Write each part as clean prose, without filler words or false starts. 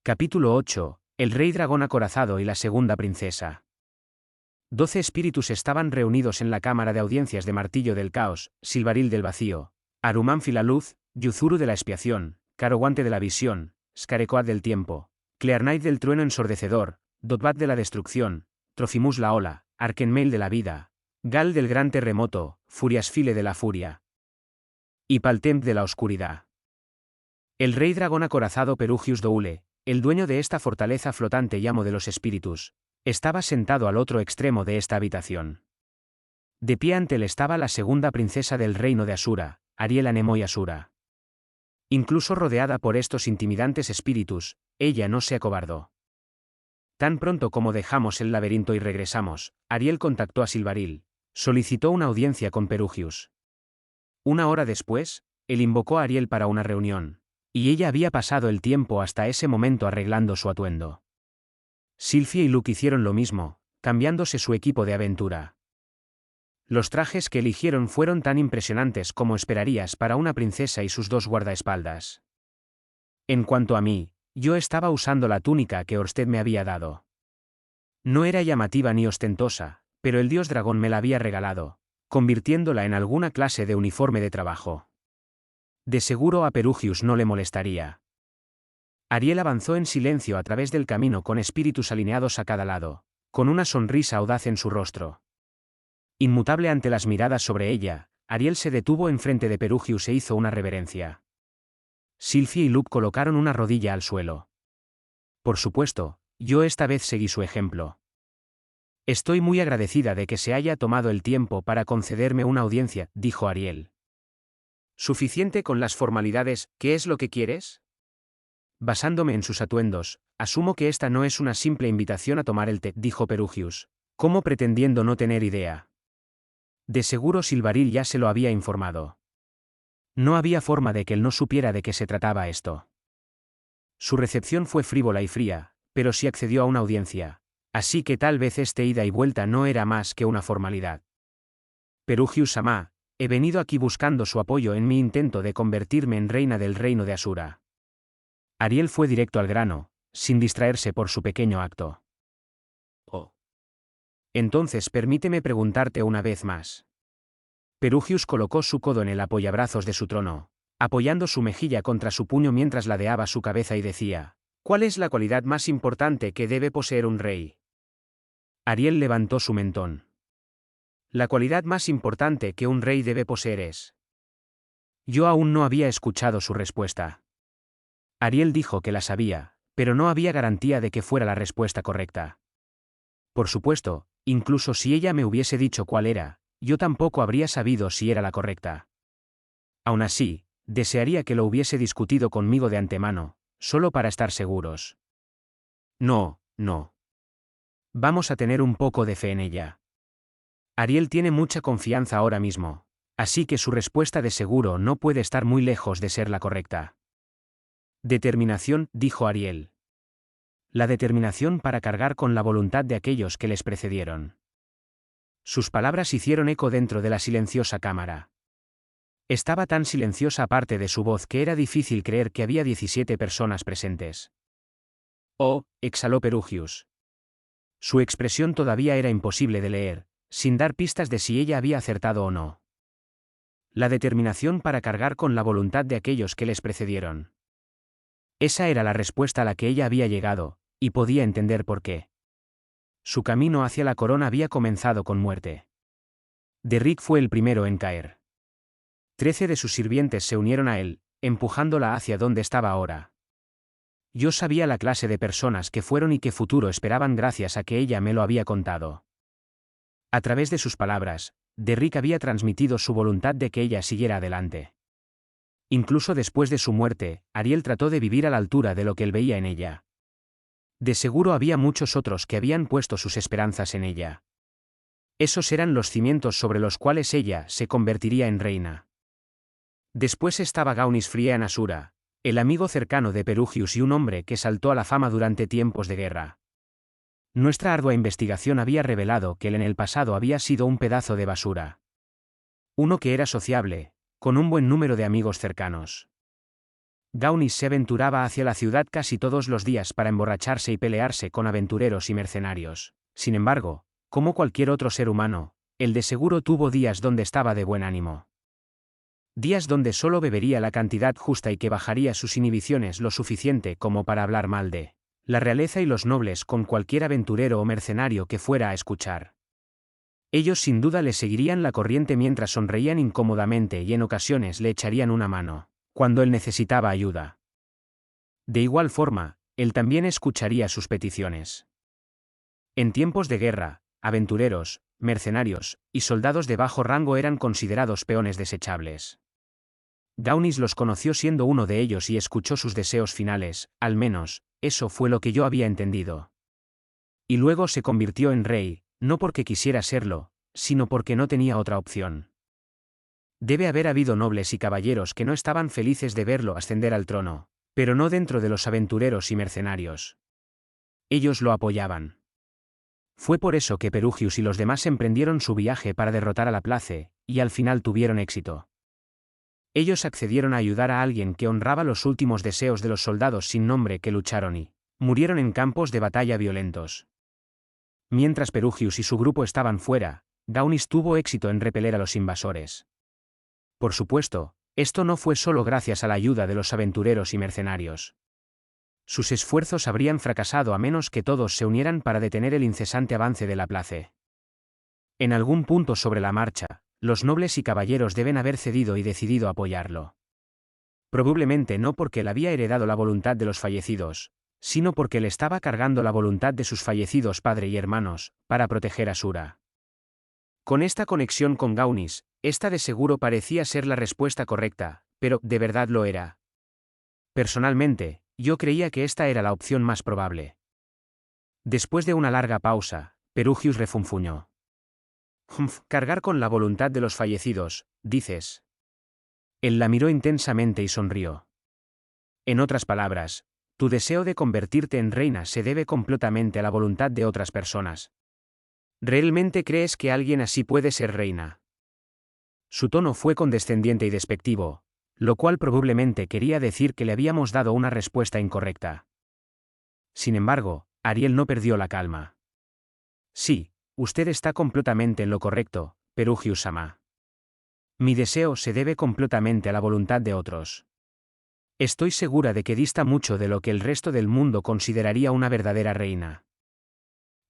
Capítulo 8. El rey dragón acorazado y la segunda princesa. 12 espíritus estaban reunidos en la cámara de audiencias de Martillo del Caos, Silvaril del Vacío, Arumanfi la Luz, Yuzuru de la Expiación, Caroguante de la Visión, Skarekoat del Tiempo, Clearnight del Trueno Ensordecedor, Dotbat de la Destrucción, Trofimus la Ola, Arkenmail de la Vida, Gal del Gran Terremoto, Furiasfile de la Furia y Paltemp de la Oscuridad. El rey dragón acorazado Perugius Doule, el dueño de esta fortaleza flotante y amo de los espíritus, estaba sentado al otro extremo de esta habitación. De pie ante él estaba la segunda princesa del reino de Asura, Ariel Anemoy Asura. Incluso rodeada por estos intimidantes espíritus, ella no se acobardó. Tan pronto como dejamos el laberinto y regresamos, Ariel contactó a Silvaril, solicitó una audiencia con Perugius. Una hora después, él invocó a Ariel para una reunión, y ella había pasado el tiempo hasta ese momento arreglando su atuendo. Sylphie y Luke hicieron lo mismo, cambiándose su equipo de aventura. Los trajes que eligieron fueron tan impresionantes como esperarías para una princesa y sus dos guardaespaldas. En cuanto a mí, yo estaba usando la túnica que Orsted me había dado. No era llamativa ni ostentosa, pero el dios dragón me la había regalado, convirtiéndola en alguna clase de uniforme de trabajo. De seguro a Perugius no le molestaría. Ariel avanzó en silencio a través del camino con espíritus alineados a cada lado, con una sonrisa audaz en su rostro. Inmutable ante las miradas sobre ella, Ariel se detuvo enfrente de Perugius e hizo una reverencia. Sylphie y Luke colocaron una rodilla al suelo. Por supuesto, yo esta vez seguí su ejemplo. Estoy muy agradecida de que se haya tomado el tiempo para concederme una audiencia, dijo Ariel. ¿Suficiente con las formalidades? ¿Qué es lo que quieres? Basándome en sus atuendos, asumo que esta no es una simple invitación a tomar el té, dijo Perugius, como pretendiendo no tener idea. De seguro Silvaril ya se lo había informado. No había forma de que él no supiera de qué se trataba esto. Su recepción fue frívola y fría, pero sí accedió a una audiencia, así que tal vez este ida y vuelta no era más que una formalidad. Perugius-sama, he venido aquí buscando su apoyo en mi intento de convertirme en reina del reino de Asura. Ariel fue directo al grano, sin distraerse por su pequeño acto. Oh. Entonces permíteme preguntarte una vez más. Perugius colocó su codo en el apoyabrazos de su trono, apoyando su mejilla contra su puño mientras ladeaba su cabeza y decía, ¿cuál es la cualidad más importante que debe poseer un rey? Ariel levantó su mentón. La cualidad más importante que un rey debe poseer es. Yo aún no había escuchado su respuesta. Ariel dijo que la sabía, pero no había garantía de que fuera la respuesta correcta. Por supuesto, incluso si ella me hubiese dicho cuál era, yo tampoco habría sabido si era la correcta. Aún así, desearía que lo hubiese discutido conmigo de antemano, solo para estar seguros. No. Vamos a tener un poco de fe en ella. Ariel tiene mucha confianza ahora mismo, así que su respuesta de seguro no puede estar muy lejos de ser la correcta. Determinación, dijo Ariel. La determinación para cargar con la voluntad de aquellos que les precedieron. Sus palabras hicieron eco dentro de la silenciosa cámara. Estaba tan silenciosa aparte de su voz que era difícil creer que había 17 personas presentes. Oh, exhaló Perugius. Su expresión todavía era imposible de leer, sin dar pistas de si ella había acertado o no. La determinación para cargar con la voluntad de aquellos que les precedieron. Esa era la respuesta a la que ella había llegado, y podía entender por qué. Su camino hacia la corona había comenzado con muerte. Derrick fue el primero en caer. 13 de sus sirvientes se unieron a él, empujándola hacia donde estaba ahora. Yo sabía la clase de personas que fueron y qué futuro esperaban gracias a que ella me lo había contado. A través de sus palabras, Derrick había transmitido su voluntad de que ella siguiera adelante. Incluso después de su muerte, Ariel trató de vivir a la altura de lo que él veía en ella. De seguro había muchos otros que habían puesto sus esperanzas en ella. Esos eran los cimientos sobre los cuales ella se convertiría en reina. Después estaba Gaunis Frie en Asura, el amigo cercano de Perugius y un hombre que saltó a la fama durante tiempos de guerra. Nuestra ardua investigación había revelado que él en el pasado había sido un pedazo de basura. Uno que era sociable, con un buen número de amigos cercanos. Gaunis se aventuraba hacia la ciudad casi todos los días para emborracharse y pelearse con aventureros y mercenarios. Sin embargo, como cualquier otro ser humano, él de seguro tuvo días donde estaba de buen ánimo. Días donde solo bebería la cantidad justa y que bajaría sus inhibiciones lo suficiente como para hablar mal de la realeza y los nobles con cualquier aventurero o mercenario que fuera a escuchar. Ellos sin duda le seguirían la corriente mientras sonreían incómodamente y en ocasiones le echarían una mano, cuando él necesitaba ayuda. De igual forma, él también escucharía sus peticiones. En tiempos de guerra, aventureros, mercenarios y soldados de bajo rango eran considerados peones desechables. Gaunis los conoció siendo uno de ellos y escuchó sus deseos finales, al menos, eso fue lo que yo había entendido. Y luego se convirtió en rey, no porque quisiera serlo, sino porque no tenía otra opción. Debe haber habido nobles y caballeros que no estaban felices de verlo ascender al trono, pero no dentro de los aventureros y mercenarios. Ellos lo apoyaban. Fue por eso que Perugius y los demás emprendieron su viaje para derrotar a Laplace, y al final tuvieron éxito. Ellos accedieron a ayudar a alguien que honraba los últimos deseos de los soldados sin nombre que lucharon y murieron en campos de batalla violentos. Mientras Perugius y su grupo estaban fuera, Gaunis tuvo éxito en repeler a los invasores. Por supuesto, esto no fue solo gracias a la ayuda de los aventureros y mercenarios. Sus esfuerzos habrían fracasado a menos que todos se unieran para detener el incesante avance de Laplace. En algún punto sobre la marcha, los nobles y caballeros deben haber cedido y decidido apoyarlo. Probablemente no porque él había heredado la voluntad de los fallecidos, sino porque le estaba cargando la voluntad de sus fallecidos padre y hermanos, para proteger a Sura. Con esta conexión con Gaunis, esta de seguro parecía ser la respuesta correcta, pero ¿de verdad lo era? Personalmente, yo creía que esta era la opción más probable. Después de una larga pausa, Perugius refunfuñó. Cargar con la voluntad de los fallecidos, dices. Él la miró intensamente y sonrió. En otras palabras, tu deseo de convertirte en reina se debe completamente a la voluntad de otras personas. ¿Realmente crees que alguien así puede ser reina? Su tono fue condescendiente y despectivo, lo cual probablemente quería decir que le habíamos dado una respuesta incorrecta. Sin embargo, Ariel no perdió la calma. Sí, usted está completamente en lo correcto, Perugius-sama. Mi deseo se debe completamente a la voluntad de otros. Estoy segura de que dista mucho de lo que el resto del mundo consideraría una verdadera reina.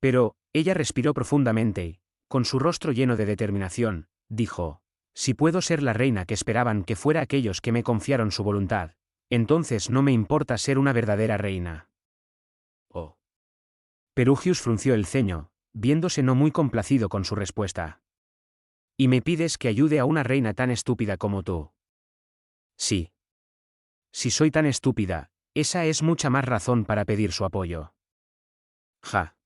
Pero, ella respiró profundamente y, con su rostro lleno de determinación, dijo, si puedo ser la reina que esperaban que fuera aquellos que me confiaron su voluntad, entonces no me importa ser una verdadera reina. Oh. Perugius frunció el ceño, viéndose no muy complacido con su respuesta. ¿Y me pides que ayude a una reina tan estúpida como tú? Sí. Si soy tan estúpida, esa es mucha más razón para pedir su apoyo. Ja.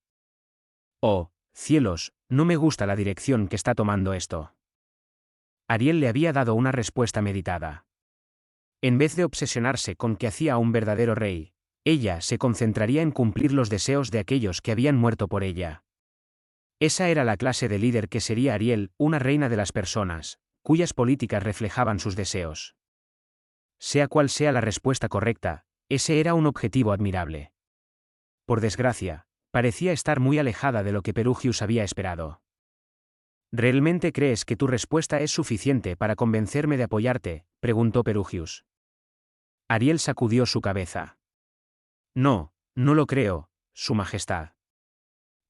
Oh, cielos, no me gusta la dirección que está tomando esto. Ariel le había dado una respuesta meditada. En vez de obsesionarse con que hacía a un verdadero rey, ella se concentraría en cumplir los deseos de aquellos que habían muerto por ella. Esa era la clase de líder que sería Ariel, una reina de las personas, cuyas políticas reflejaban sus deseos. Sea cual sea la respuesta correcta, ese era un objetivo admirable. Por desgracia, parecía estar muy alejada de lo que Perugius había esperado. ¿Realmente crees que tu respuesta es suficiente para convencerme de apoyarte?, preguntó Perugius. Ariel sacudió su cabeza. No, no lo creo, Su Majestad.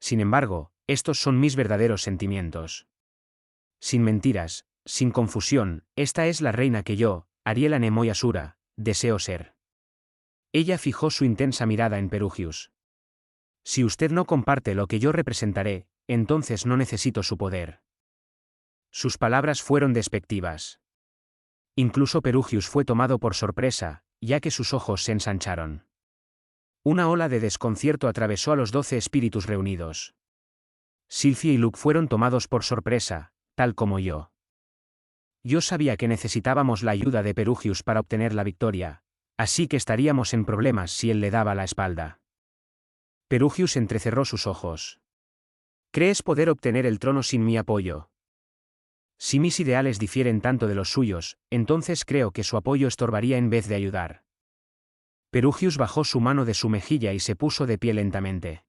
Sin embargo, estos son mis verdaderos sentimientos. Sin mentiras, sin confusión, esta es la reina que yo, Ariel Anemoy Asura, deseo ser. Ella fijó su intensa mirada en Perugius. Si usted no comparte lo que yo representaré, entonces no necesito su poder. Sus palabras fueron despectivas. Incluso Perugius fue tomado por sorpresa, ya que sus ojos se ensancharon. Una ola de desconcierto atravesó a los 12 espíritus reunidos. Sylphie y Luke fueron tomados por sorpresa, tal como yo. Yo sabía que necesitábamos la ayuda de Perugius para obtener la victoria, así que estaríamos en problemas si él le daba la espalda. Perugius entrecerró sus ojos. ¿Crees poder obtener el trono sin mi apoyo? Si mis ideales difieren tanto de los suyos, entonces creo que su apoyo estorbaría en vez de ayudar. Perugius bajó su mano de su mejilla y se puso de pie lentamente.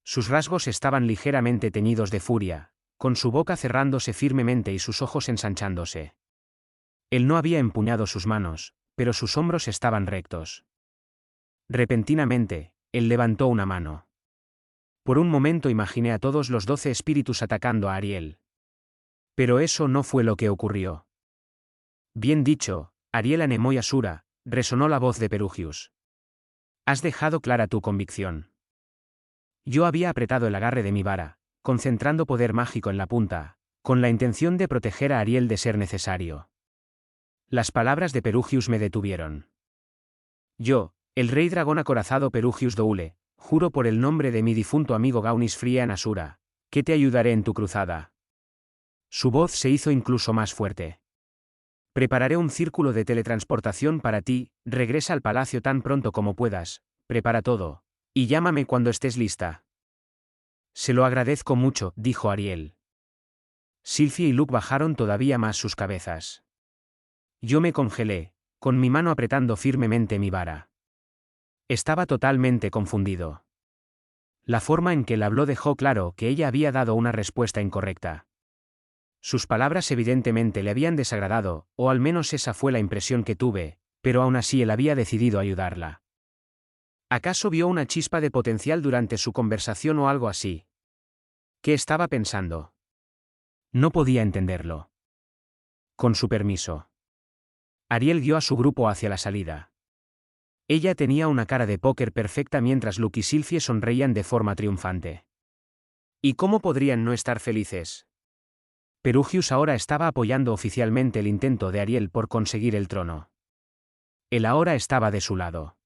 Sus rasgos estaban ligeramente teñidos de furia, con su boca cerrándose firmemente y sus ojos ensanchándose. Él no había empuñado sus manos, pero sus hombros estaban rectos. Repentinamente, él levantó una mano. Por un momento imaginé a todos los 12 espíritus atacando a Ariel. Pero eso no fue lo que ocurrió. Bien dicho, Ariel Anemoi Asura, resonó la voz de Perugius. Has dejado clara tu convicción. Yo había apretado el agarre de mi vara, concentrando poder mágico en la punta, con la intención de proteger a Ariel de ser necesario. Las palabras de Perugius me detuvieron. Yo, el rey dragón acorazado Perugius Doule, juro por el nombre de mi difunto amigo Gaunis Frian Asura, que te ayudaré en tu cruzada. Su voz se hizo incluso más fuerte. Prepararé un círculo de teletransportación para ti, regresa al palacio tan pronto como puedas, prepara todo, y llámame cuando estés lista. Se lo agradezco mucho, dijo Ariel. Sylphie y Luke bajaron todavía más sus cabezas. Yo me congelé, con mi mano apretando firmemente mi vara. Estaba totalmente confundido. La forma en que él habló dejó claro que ella había dado una respuesta incorrecta. Sus palabras evidentemente le habían desagradado, o al menos esa fue la impresión que tuve, pero aún así él había decidido ayudarla. ¿Acaso vio una chispa de potencial durante su conversación o algo así? ¿Qué estaba pensando? No podía entenderlo. Con su permiso. Ariel guió a su grupo hacia la salida. Ella tenía una cara de póker perfecta mientras Luke y Sylphie sonreían de forma triunfante. ¿Y cómo podrían no estar felices? Perugius ahora estaba apoyando oficialmente el intento de Ariel por conseguir el trono. Él ahora estaba de su lado.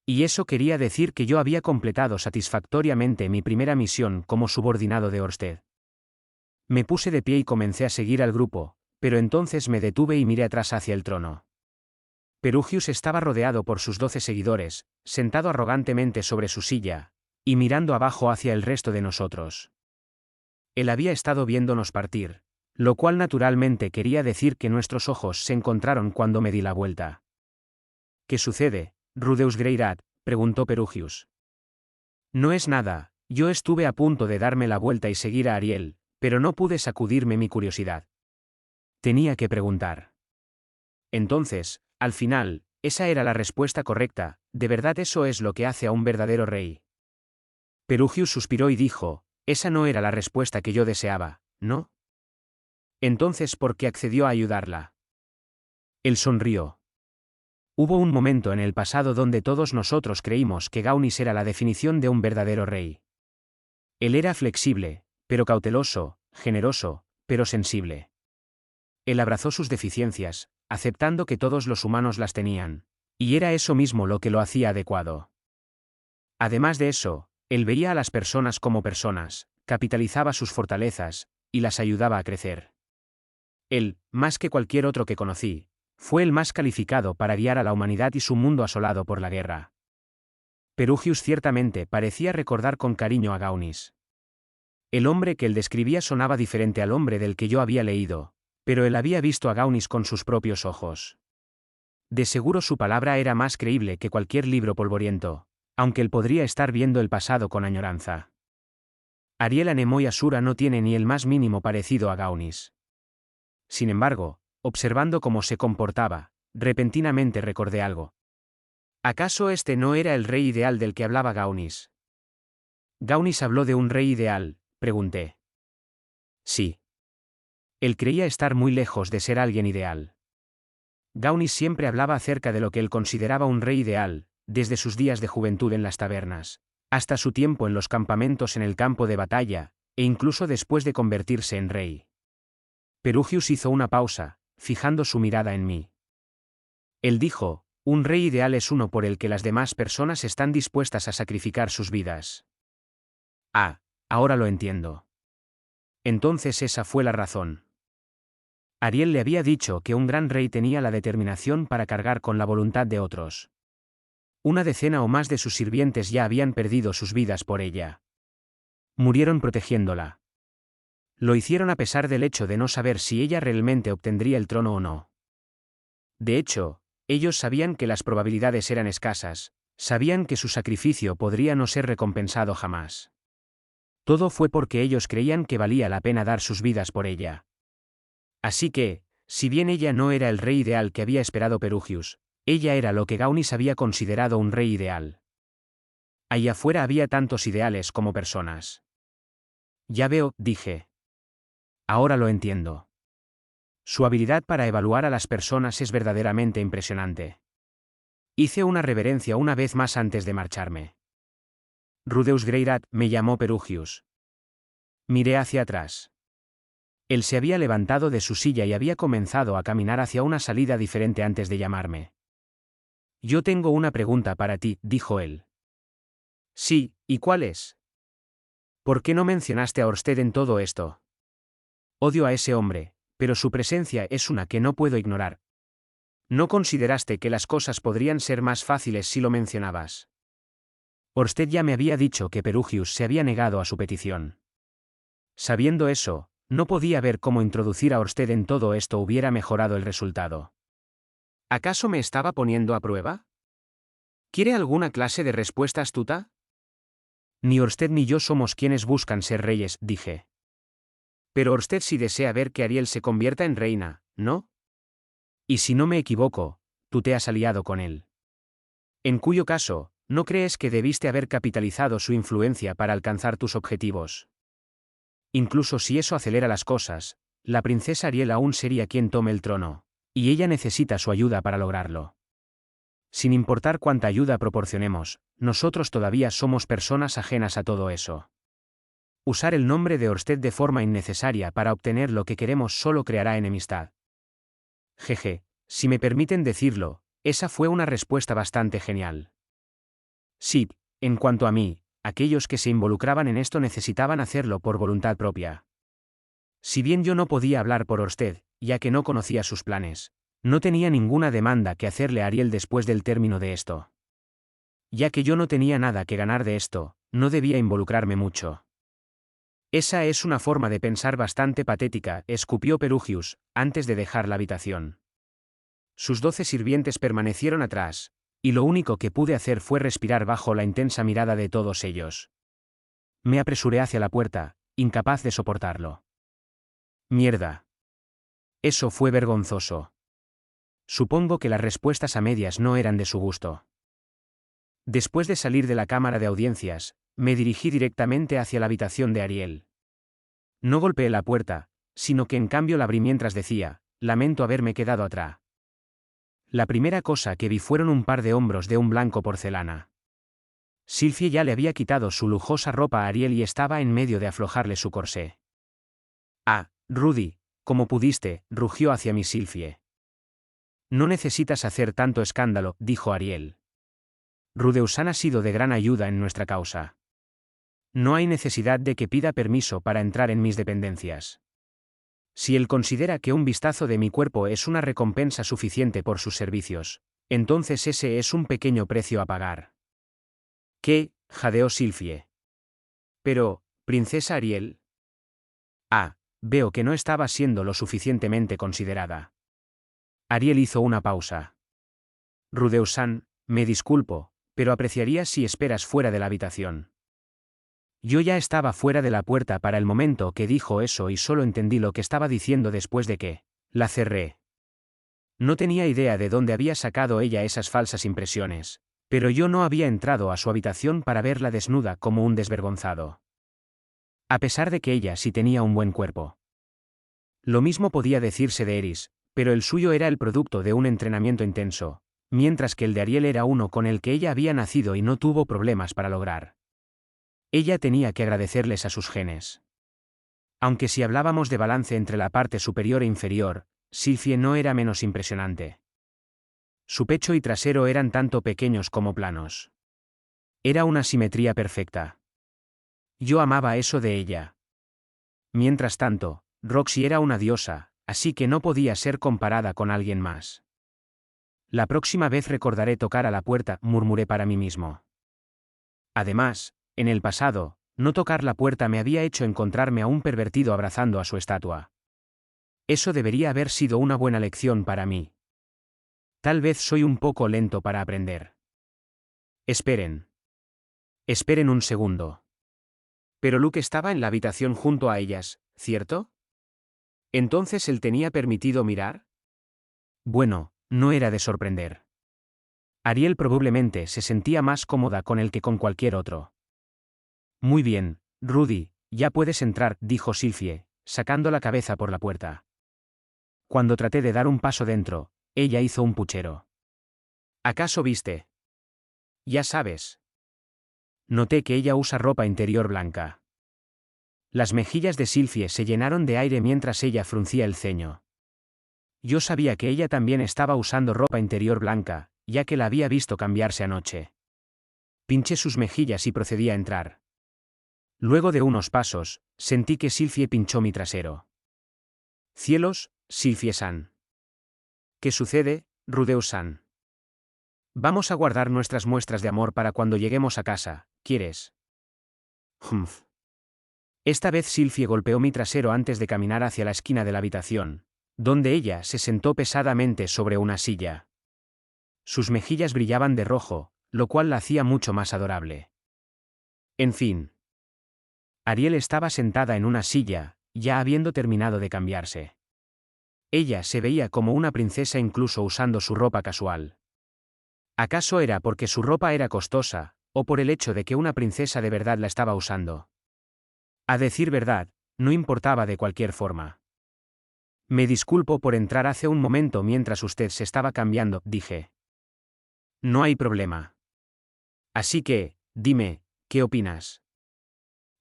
Y eso quería decir que yo había completado satisfactoriamente mi primera misión como subordinado de Orsted. Me puse de pie y comencé a seguir al grupo, pero entonces me detuve y miré atrás hacia el trono. Perugius estaba rodeado por sus 12 seguidores, sentado arrogantemente sobre su silla, y mirando abajo hacia el resto de nosotros. Él había estado viéndonos partir, lo cual naturalmente quería decir que nuestros ojos se encontraron cuando me di la vuelta. ¿Qué sucede, Rudeus Greyrat?, preguntó Perugius. No es nada, yo estuve a punto de darme la vuelta y seguir a Ariel, pero no pude sacudirme mi curiosidad. Tenía que preguntar. Entonces, al final, esa era la respuesta correcta, ¿de verdad eso es lo que hace a un verdadero rey? Perugius suspiró y dijo, esa no era la respuesta que yo deseaba, ¿no? Entonces, ¿por qué accedió a ayudarla? Él sonrió. Hubo un momento en el pasado donde todos nosotros creímos que Gaunis era la definición de un verdadero rey. Él era flexible, pero cauteloso, generoso, pero sensible. Él abrazó sus deficiencias, aceptando que todos los humanos las tenían, y era eso mismo lo que lo hacía adecuado. Además de eso, él veía a las personas como personas, capitalizaba sus fortalezas, y las ayudaba a crecer. Él, más que cualquier otro que conocí, fue el más calificado para guiar a la humanidad y su mundo asolado por la guerra. Perugius ciertamente parecía recordar con cariño a Gaunis. El hombre que él describía sonaba diferente al hombre del que yo había leído, pero él había visto a Gaunis con sus propios ojos. De seguro su palabra era más creíble que cualquier libro polvoriento, aunque él podría estar viendo el pasado con añoranza. Ariel Anemoi Asura no tiene ni el más mínimo parecido a Gaunis. Sin embargo, observando cómo se comportaba, repentinamente recordé algo. ¿Acaso este no era el rey ideal del que hablaba Gaunis? ¿Gaunis habló de un rey ideal?, pregunté. Sí. Él creía estar muy lejos de ser alguien ideal. Gaunis siempre hablaba acerca de lo que él consideraba un rey ideal, desde sus días de juventud en las tabernas, hasta su tiempo en los campamentos en el campo de batalla, e incluso después de convertirse en rey. Perugius hizo una pausa, fijando su mirada en mí. Él dijo, un rey ideal es uno por el que las demás personas están dispuestas a sacrificar sus vidas. Ah, ahora lo entiendo. Entonces esa fue la razón. Ariel le había dicho que un gran rey tenía la determinación para cargar con la voluntad de otros. Una decena o más de sus sirvientes ya habían perdido sus vidas por ella. Murieron protegiéndola. Lo hicieron a pesar del hecho de no saber si ella realmente obtendría el trono o no. De hecho, Ellos sabían que las probabilidades eran escasas, sabían que su sacrificio podría no ser recompensado jamás. Todo fue porque ellos creían que valía la pena dar sus vidas por ella. Así que, si bien ella no era el rey ideal que había esperado Perugius, ella era lo que Gaunis había considerado un rey ideal. Allá afuera había tantos ideales como personas. Ya veo, dije. Ahora lo entiendo. Su habilidad para evaluar a las personas es verdaderamente impresionante. Hice una reverencia una vez más antes de marcharme. Rudeus Greirat, me llamó Perugius. Miré hacia atrás. Él se había levantado de su silla y había comenzado a caminar hacia una salida diferente antes de llamarme. Yo tengo una pregunta para ti, dijo él. Sí, ¿y cuál es? ¿Por qué no mencionaste a Orsted en todo esto? Odio a ese hombre, pero su presencia es una que no puedo ignorar. ¿No consideraste que las cosas podrían ser más fáciles si lo mencionabas? Orsted ya me había dicho que Perugius se había negado a su petición. Sabiendo eso, no podía ver cómo introducir a Orsted en todo esto hubiera mejorado el resultado. ¿Acaso me estaba poniendo a prueba? ¿Quiere alguna clase de respuesta astuta? Ni Orsted ni yo somos quienes buscan ser reyes, dije. Pero Orsted sí desea ver que Ariel se convierta en reina, ¿no? Y si no me equivoco, tú te has aliado con él. En cuyo caso, ¿no crees que debiste haber capitalizado su influencia para alcanzar tus objetivos? Incluso si eso acelera las cosas, la princesa Ariel aún sería quien tome el trono, y ella necesita su ayuda para lograrlo. Sin importar cuánta ayuda proporcionemos, nosotros todavía somos personas ajenas a todo eso. Usar el nombre de Orsted de forma innecesaria para obtener lo que queremos solo creará enemistad. Jeje, si me permiten decirlo, esa fue una respuesta bastante genial. Sí, en cuanto a mí, aquellos que se involucraban en esto necesitaban hacerlo por voluntad propia. Si bien yo no podía hablar por Orsted, ya que no conocía sus planes, no tenía ninguna demanda que hacerle a Ariel después del término de esto. Ya que yo no tenía nada que ganar de esto, no debía involucrarme mucho. Esa es una forma de pensar bastante patética, escupió Perugius, antes de dejar la habitación. Sus 12 sirvientes permanecieron atrás, y lo único que pude hacer fue respirar bajo la intensa mirada de todos ellos. Me apresuré hacia la puerta, incapaz de soportarlo. Mierda. Eso fue vergonzoso. Supongo que las respuestas a medias no eran de su gusto. Después de salir de la cámara de audiencias, me dirigí directamente hacia la habitación de Ariel. No golpeé la puerta, sino que en cambio la abrí mientras decía, lamento haberme quedado atrás. La primera cosa que vi fueron un par de hombros de un blanco porcelana. Sylphie ya le había quitado su lujosa ropa a Ariel y estaba en medio de aflojarle su corsé. Ah, Rudy, como pudiste, rugió hacia mí Sylphie. No necesitas hacer tanto escándalo, dijo Ariel. Rudeusan ha sido de gran ayuda en nuestra causa. No hay necesidad de que pida permiso para entrar en mis dependencias. Si él considera que un vistazo de mi cuerpo es una recompensa suficiente por sus servicios, entonces ese es un pequeño precio a pagar. ¿Qué? Jadeó Sylphie. Pero, princesa Ariel. Ah, veo que no estaba siendo lo suficientemente considerada. Ariel hizo una pausa. Rudeusan, me disculpo, pero apreciaría si esperas fuera de la habitación. Yo ya estaba fuera de la puerta para el momento que dijo eso y solo entendí lo que estaba diciendo después de que la cerré. No tenía idea de dónde había sacado ella esas falsas impresiones, pero yo no había entrado a su habitación para verla desnuda como un desvergonzado. A pesar de que ella sí tenía un buen cuerpo. Lo mismo podía decirse de Eris, pero el suyo era el producto de un entrenamiento intenso, mientras que el de Ariel era uno con el que ella había nacido y no tuvo problemas para lograr. Ella tenía que agradecerles a sus genes. Aunque si hablábamos de balance entre la parte superior e inferior, Sylphie no era menos impresionante. Su pecho y trasero eran tanto pequeños como planos. Era una simetría perfecta. Yo amaba eso de ella. Mientras tanto, Roxy era una diosa, así que no podía ser comparada con alguien más. La próxima vez recordaré tocar a la puerta, murmuré para mí mismo. Además, en el pasado, no tocar la puerta me había hecho encontrarme a un pervertido abrazando a su estatua. Eso debería haber sido una buena lección para mí. Tal vez soy un poco lento para aprender. Esperen. Esperen un segundo. Pero Luke estaba en la habitación junto a ellas, ¿cierto? ¿Entonces él tenía permitido mirar? Bueno, no era de sorprender. Ariel probablemente se sentía más cómoda con él que con cualquier otro. Muy bien, Rudy, ya puedes entrar, dijo Sylphie, sacando la cabeza por la puerta. Cuando traté de dar un paso dentro, ella hizo un puchero. ¿Acaso viste? Ya sabes. Noté que ella usa ropa interior blanca. Las mejillas de Sylphie se llenaron de aire mientras ella fruncía el ceño. Yo sabía que ella también estaba usando ropa interior blanca, ya que la había visto cambiarse anoche. Pinché sus mejillas y procedí a entrar. Luego de unos pasos, sentí que Sylphie pinchó mi trasero. Cielos, Sylphie-san. ¿Qué sucede, Rudeus-san? Vamos a guardar nuestras muestras de amor para cuando lleguemos a casa, ¿quieres? Humph. Esta vez Sylphie golpeó mi trasero antes de caminar hacia la esquina de la habitación, donde ella se sentó pesadamente sobre una silla. Sus mejillas brillaban de rojo, lo cual la hacía mucho más adorable. En fin. Ariel estaba sentada en una silla, ya habiendo terminado de cambiarse. Ella se veía como una princesa incluso usando su ropa casual. ¿Acaso era porque su ropa era costosa, o por el hecho de que una princesa de verdad la estaba usando? A decir verdad, no importaba de cualquier forma. Me disculpo por entrar hace un momento mientras usted se estaba cambiando, dije. No hay problema. Así que, dime, ¿qué opinas?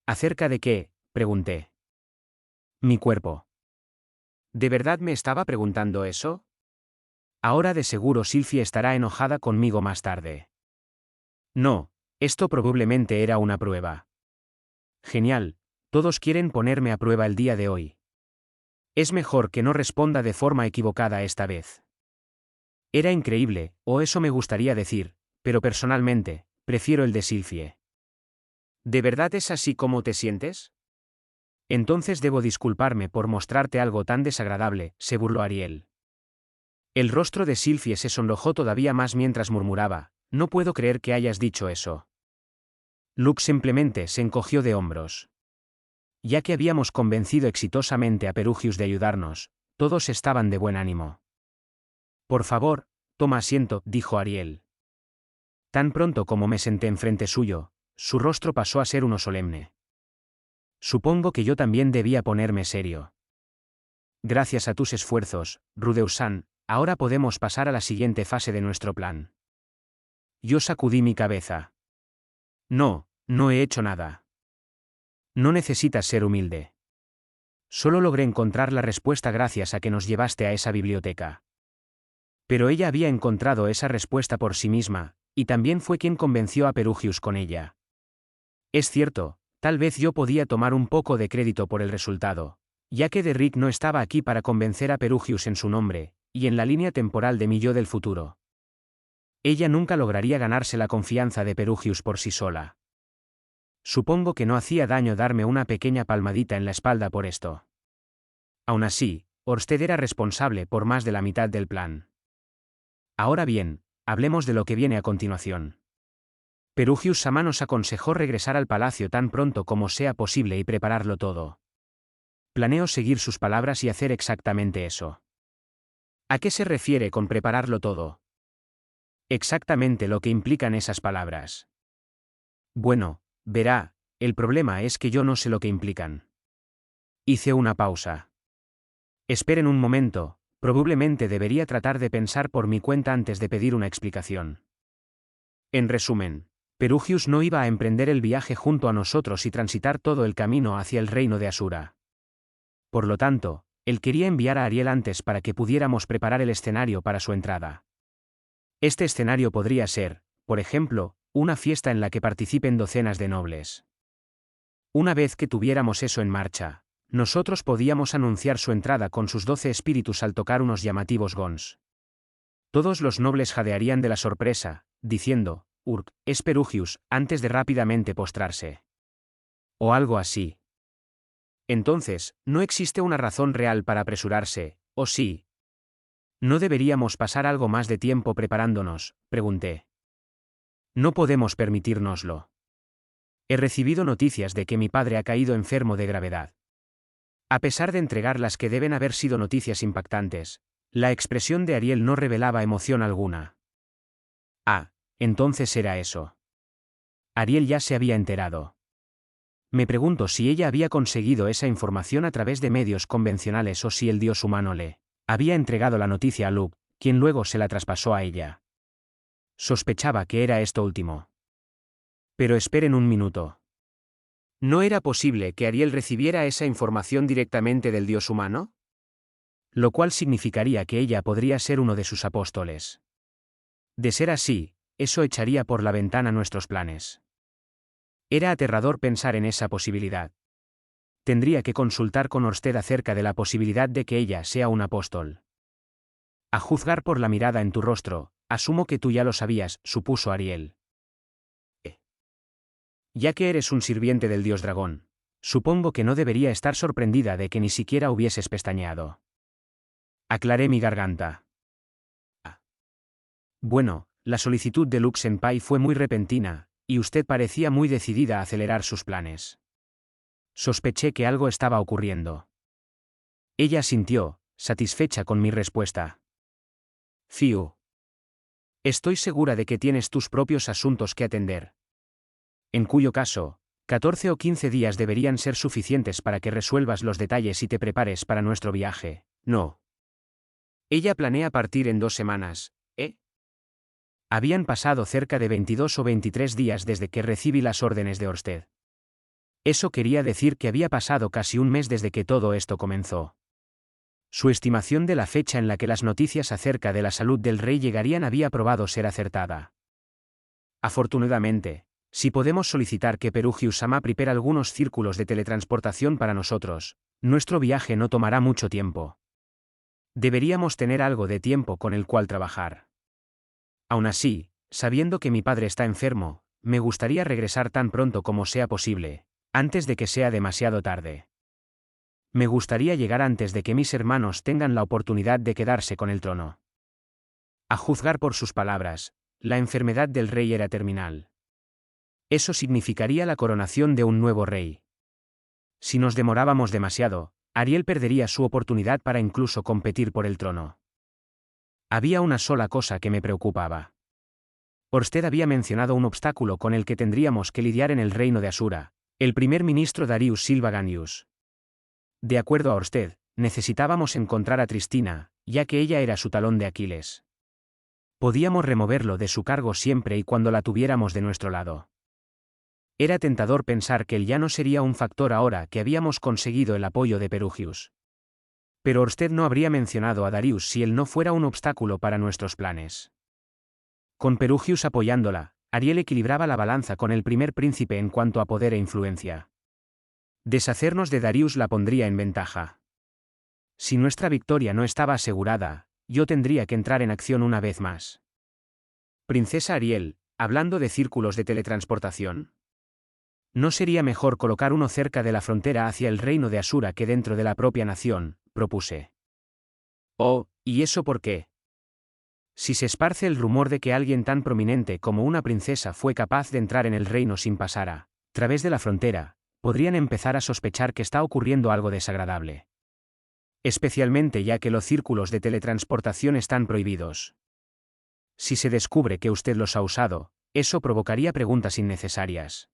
¿Acerca de qué?, pregunté. Mi cuerpo. ¿De verdad me estaba preguntando eso? Ahora de seguro Sylphie estará enojada conmigo más tarde. No, esto probablemente era una prueba. Genial, todos quieren ponerme a prueba el día de hoy. Es mejor que no responda de forma equivocada esta vez. Era increíble, o eso me gustaría decir, pero personalmente, prefiero el de Sylphie. ¿De verdad es así como te sientes? Entonces debo disculparme por mostrarte algo tan desagradable, se burló Ariel. El rostro de Sylphie se sonrojó todavía más mientras murmuraba, no puedo creer que hayas dicho eso. Luke simplemente se encogió de hombros. Ya que habíamos convencido exitosamente a Perugius de ayudarnos, todos estaban de buen ánimo. Por favor, toma asiento, dijo Ariel. Tan pronto como me senté enfrente suyo, su rostro pasó a ser uno solemne. Supongo que yo también debía ponerme serio. Gracias a tus esfuerzos, Rudeus-san, ahora podemos pasar a la siguiente fase de nuestro plan. Yo sacudí mi cabeza. No, no he hecho nada. No necesitas ser humilde. Solo logré encontrar la respuesta gracias a que nos llevaste a esa biblioteca. Pero ella había encontrado esa respuesta por sí misma, y también fue quien convenció a Perugius con ella. Es cierto, tal vez yo podía tomar un poco de crédito por el resultado, ya que Derrick no estaba aquí para convencer a Perugius en su nombre, y en la línea temporal de mi yo del futuro. Ella nunca lograría ganarse la confianza de Perugius por sí sola. Supongo que no hacía daño darme una pequeña palmadita en la espalda por esto. Aún así, Orsted era responsable por más de la mitad del plan. Ahora bien, hablemos de lo que viene a continuación. Perugius Sama nos aconsejó regresar al palacio tan pronto como sea posible y prepararlo todo. Planeo seguir sus palabras y hacer exactamente eso. ¿A qué se refiere con prepararlo todo? Exactamente lo que implican esas palabras. Bueno, verá, el problema es que yo no sé lo que implican. Hice una pausa. Esperen un momento, probablemente debería tratar de pensar por mi cuenta antes de pedir una explicación. En resumen, Perugius no iba a emprender el viaje junto a nosotros y transitar todo el camino hacia el reino de Asura. Por lo tanto, él quería enviar a Ariel antes para que pudiéramos preparar el escenario para su entrada. Este escenario podría ser, por ejemplo, una fiesta en la que participen docenas de nobles. Una vez que tuviéramos eso en marcha, nosotros podíamos anunciar su entrada con sus 12 espíritus al tocar unos llamativos gons. Todos los nobles jadearían de la sorpresa, diciendo, Urk, es Perugius, antes de rápidamente postrarse. O algo así. Entonces, no existe una razón real para apresurarse, ¿o sí? ¿No deberíamos pasar algo más de tiempo preparándonos?, pregunté. No podemos permitírnoslo. He recibido noticias de que mi padre ha caído enfermo de gravedad. A pesar de entregar las que deben haber sido noticias impactantes, la expresión de Ariel no revelaba emoción alguna. Ah, entonces era eso. Ariel ya se había enterado. Me pregunto si ella había conseguido esa información a través de medios convencionales o si el dios humano le había entregado la noticia a Luke, quien luego se la traspasó a ella. Sospechaba que era esto último. Pero esperen un minuto. ¿No era posible que Ariel recibiera esa información directamente del dios humano? Lo cual significaría que ella podría ser uno de sus apóstoles. De ser así, eso echaría por la ventana nuestros planes. Era aterrador pensar en esa posibilidad. Tendría que consultar con Orsted acerca de la posibilidad de que ella sea un apóstol. A juzgar por la mirada en tu rostro, asumo que tú ya lo sabías, supuso Ariel. Ya que eres un sirviente del dios dragón, supongo que no debería estar sorprendida de que ni siquiera hubieses pestañeado. Aclaré mi garganta. Bueno, la solicitud de Luke Senpai fue muy repentina, y usted parecía muy decidida a acelerar sus planes. Sospeché que algo estaba ocurriendo. Ella asintió, satisfecha con mi respuesta. Fiu. Estoy segura de que tienes tus propios asuntos que atender. En cuyo caso, 14 o 15 días deberían ser suficientes para que resuelvas los detalles y te prepares para nuestro viaje, ¿no? Ella planea partir en 2 semanas, ¿eh? Habían pasado cerca de 22 o 23 días desde que recibí las órdenes de Orsted. Eso quería decir que había pasado casi un mes desde que todo esto comenzó. Su estimación de la fecha en la que las noticias acerca de la salud del rey llegarían había probado ser acertada. Afortunadamente, si podemos solicitar que Perugius-sama prepare algunos círculos de teletransportación para nosotros, nuestro viaje no tomará mucho tiempo. Deberíamos tener algo de tiempo con el cual trabajar. Aún así, sabiendo que mi padre está enfermo, me gustaría regresar tan pronto como sea posible, antes de que sea demasiado tarde. Me gustaría llegar antes de que mis hermanos tengan la oportunidad de quedarse con el trono. A juzgar por sus palabras, la enfermedad del rey era terminal. Eso significaría la coronación de un nuevo rey. Si nos demorábamos demasiado, Ariel perdería su oportunidad para incluso competir por el trono. Había una sola cosa que me preocupaba. Orsted había mencionado un obstáculo con el que tendríamos que lidiar en el reino de Asura, el primer ministro Darius Silvaganius. De acuerdo a Orsted, necesitábamos encontrar a Tristina, ya que ella era su talón de Aquiles. Podíamos removerlo de su cargo siempre y cuando la tuviéramos de nuestro lado. Era tentador pensar que él ya no sería un factor ahora que habíamos conseguido el apoyo de Perugius. Pero Orsted no habría mencionado a Darius si él no fuera un obstáculo para nuestros planes. Con Perugius apoyándola, Ariel equilibraba la balanza con el primer príncipe en cuanto a poder e influencia. Deshacernos de Darius la pondría en ventaja. Si nuestra victoria no estaba asegurada, yo tendría que entrar en acción una vez más. Princesa Ariel, hablando de círculos de teletransportación. ¿No sería mejor colocar uno cerca de la frontera hacia el reino de Asura que dentro de la propia nación?, propuse. Oh, ¿y eso por qué? Si se esparce el rumor de que alguien tan prominente como una princesa fue capaz de entrar en el reino sin pasar a través de la frontera, podrían empezar a sospechar que está ocurriendo algo desagradable. Especialmente ya que los círculos de teletransportación están prohibidos. Si se descubre que usted los ha usado, eso provocaría preguntas innecesarias.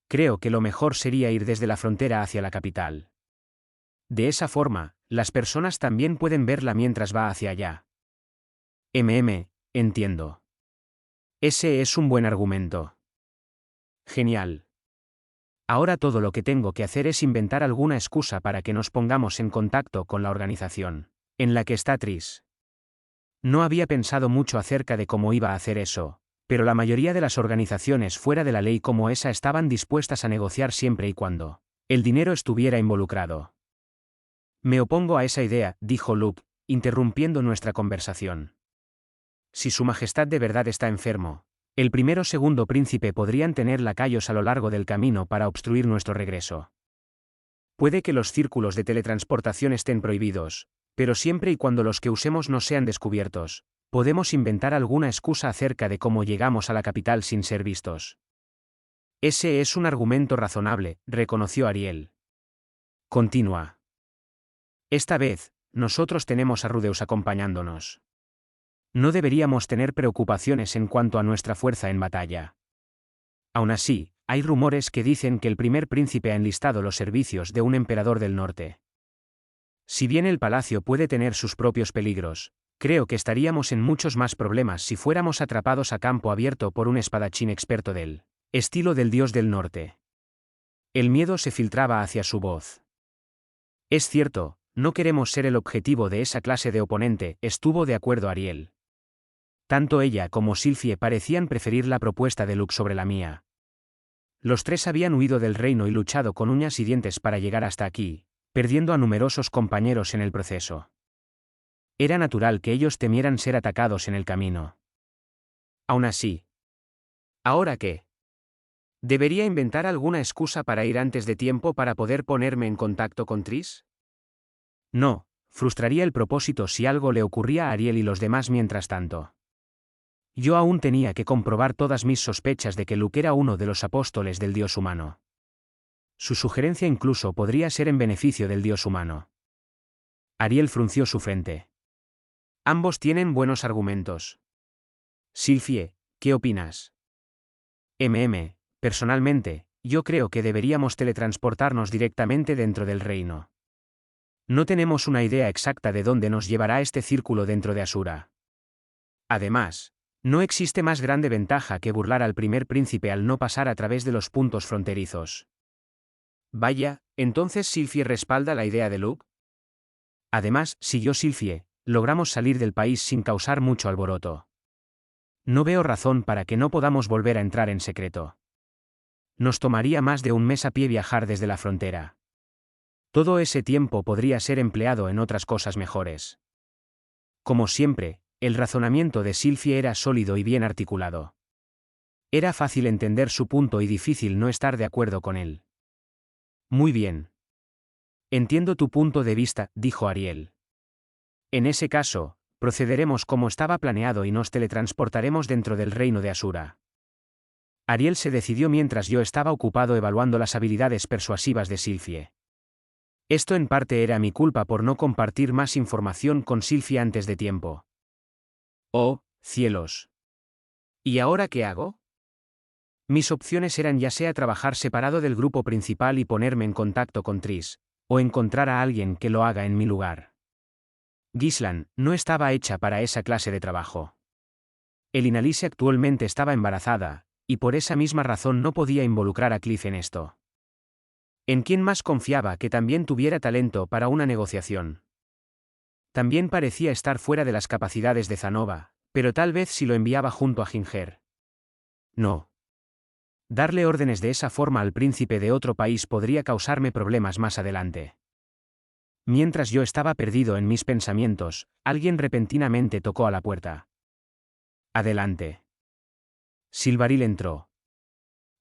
Creo que lo mejor sería ir desde la frontera hacia la capital. De esa forma, las personas también pueden verla mientras va hacia allá. Entiendo. Ese es un buen argumento. Genial. Ahora todo lo que tengo que hacer es inventar alguna excusa para que nos pongamos en contacto con la organización en la que está Tris. No había pensado mucho acerca de cómo iba a hacer eso, pero la mayoría de las organizaciones fuera de la ley como esa estaban dispuestas a negociar siempre y cuando el dinero estuviera involucrado. Me opongo a esa idea, dijo Luke, interrumpiendo nuestra conversación. Si Su Majestad de verdad está enfermo, el primero o segundo príncipe podrían tener lacayos a lo largo del camino para obstruir nuestro regreso. Puede que los círculos de teletransportación estén prohibidos, Pero siempre y cuando los que usemos no sean descubiertos, podemos inventar alguna excusa acerca de cómo llegamos a la capital sin ser vistos. Ese es un argumento razonable, reconoció Ariel. Continúa. Esta vez, nosotros tenemos a Rudeus acompañándonos. No deberíamos tener preocupaciones en cuanto a nuestra fuerza en batalla. Aún así, hay rumores que dicen que el primer príncipe ha enlistado los servicios de un emperador del norte. Si bien el palacio puede tener sus propios peligros, creo que estaríamos en muchos más problemas si fuéramos atrapados a campo abierto por un espadachín experto del estilo del dios del norte. El miedo se filtraba hacia su voz. Es cierto, no queremos ser el objetivo de esa clase de oponente, estuvo de acuerdo Ariel. Tanto ella como Sylphie parecían preferir la propuesta de Luke sobre la mía. Los tres habían huido del reino y luchado con uñas y dientes para llegar hasta aquí, perdiendo a numerosos compañeros en el proceso. Era natural que ellos temieran ser atacados en el camino. Aún así. ¿Ahora qué? ¿Debería inventar alguna excusa para ir antes de tiempo para poder ponerme en contacto con Triss? No, frustraría el propósito si algo le ocurría a Ariel y los demás mientras tanto. Yo aún tenía que comprobar todas mis sospechas de que Luke era uno de los apóstoles del dios humano. Su sugerencia incluso podría ser en beneficio del dios humano. Ariel frunció su frente. Ambos tienen buenos argumentos. Sylphie, ¿qué opinas? Personalmente, yo creo que deberíamos teletransportarnos directamente dentro del reino. No tenemos una idea exacta de dónde nos llevará este círculo dentro de Asura. Además, no existe más grande ventaja que burlar al primer príncipe al no pasar a través de los puntos fronterizos. Vaya, entonces Sylphie respalda la idea de Luke. Además, siguió Sylphie, logramos salir del país sin causar mucho alboroto. No veo razón para que no podamos volver a entrar en secreto. Nos tomaría más de un mes a pie viajar desde la frontera. Todo ese tiempo podría ser empleado en otras cosas mejores. Como siempre, el razonamiento de Sylphie era sólido y bien articulado. Era fácil entender su punto y difícil no estar de acuerdo con él. Muy bien. Entiendo tu punto de vista, dijo Ariel. En ese caso, procederemos como estaba planeado y nos teletransportaremos dentro del reino de Asura. Ariel se decidió mientras yo estaba ocupado evaluando las habilidades persuasivas de Sylphie. Esto en parte era mi culpa por no compartir más información con Sylphie antes de tiempo. Oh, cielos. ¿Y ahora qué hago? Mis opciones eran ya sea trabajar separado del grupo principal y ponerme en contacto con Triss, o encontrar a alguien que lo haga en mi lugar. Ghislain no estaba hecha para esa clase de trabajo. Elinalise actualmente estaba embarazada, y por esa misma razón no podía involucrar a Cliff en esto. ¿En quién más confiaba que también tuviera talento para una negociación? También parecía estar fuera de las capacidades de Zanova, pero tal vez si lo enviaba junto a Ginger. No. Darle órdenes de esa forma al príncipe de otro país podría causarme problemas más adelante. Mientras yo estaba perdido en mis pensamientos, alguien repentinamente tocó a la puerta. Adelante. Silvaril entró.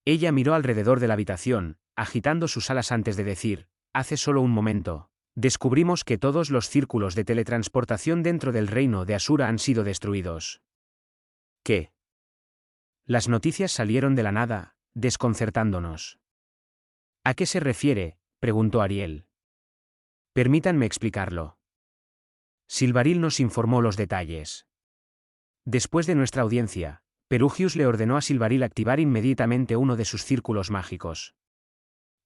Ella miró alrededor de la habitación, agitando sus alas antes de decir, hace solo un momento, descubrimos que todos los círculos de teletransportación dentro del reino de Asura han sido destruidos. ¿Qué? Las noticias salieron de la nada, desconcertándonos. ¿A qué se refiere?, preguntó Ariel. Permítanme explicarlo. Silvaril nos informó los detalles. Después de nuestra audiencia, Perugius le ordenó a Silvaril activar inmediatamente uno de sus círculos mágicos.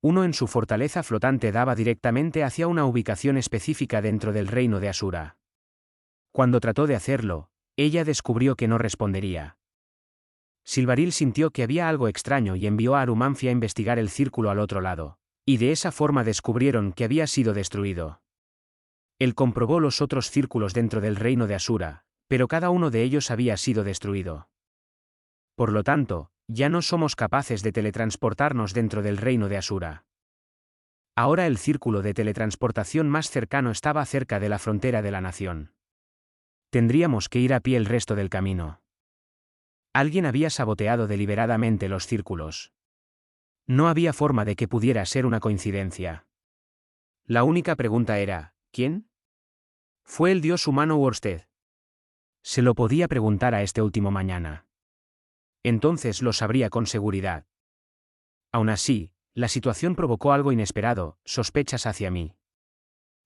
Uno en su fortaleza flotante daba directamente hacia una ubicación específica dentro del reino de Asura. Cuando trató de hacerlo, ella descubrió que no respondería. Silvaril sintió que había algo extraño y envió a Arumanfi a investigar el círculo al otro lado, y de esa forma descubrieron que había sido destruido. Él comprobó los otros círculos dentro del reino de Asura, pero cada uno de ellos había sido destruido. Por lo tanto, ya no somos capaces de teletransportarnos dentro del reino de Asura. Ahora el círculo de teletransportación más cercano estaba cerca de la frontera de la nación. Tendríamos que ir a pie el resto del camino. Alguien había saboteado deliberadamente los círculos. No había forma de que pudiera ser una coincidencia. La única pregunta era, ¿quién? ¿Fue el dios humano Worsted? Se lo podía preguntar a este último mañana. Entonces lo sabría con seguridad. Aún así, la situación provocó algo inesperado, sospechas hacia mí.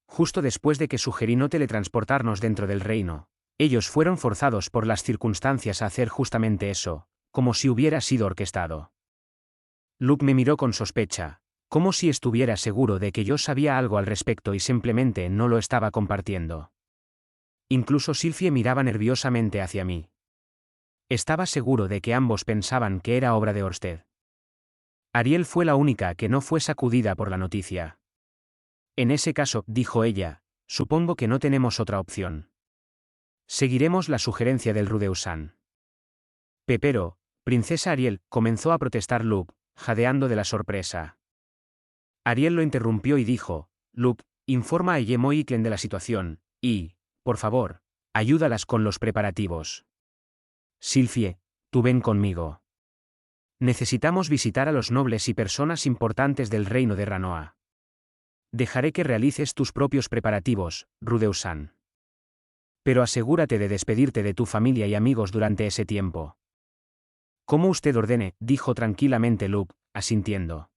Justo después de que sugerí no teletransportarnos dentro del reino, ellos fueron forzados por las circunstancias a hacer justamente eso, como si hubiera sido orquestado. Luke me miró con sospecha, como si estuviera seguro de que yo sabía algo al respecto y simplemente no lo estaba compartiendo. Incluso Sylvie miraba nerviosamente hacia mí. Estaba seguro de que ambos pensaban que era obra de Orsted. Ariel fue la única que no fue sacudida por la noticia. En ese caso, dijo ella, supongo que no tenemos otra opción. Seguiremos la sugerencia del Rudeusan. Pero, princesa Ariel, comenzó a protestar Luke, jadeando de la sorpresa. Ariel lo interrumpió y dijo, Luke, informa a Yemo y Klen de la situación, y, por favor, ayúdalas con los preparativos. Sylvie, tú ven conmigo. Necesitamos visitar a los nobles y personas importantes del reino de Ranoa. Dejaré que realices tus propios preparativos, Rudeusan. Pero asegúrate de despedirte de tu familia y amigos durante ese tiempo. Como usted ordene, dijo tranquilamente Luke, asintiendo.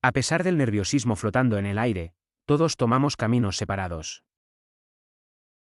A pesar del nerviosismo flotando en el aire, todos tomamos caminos separados.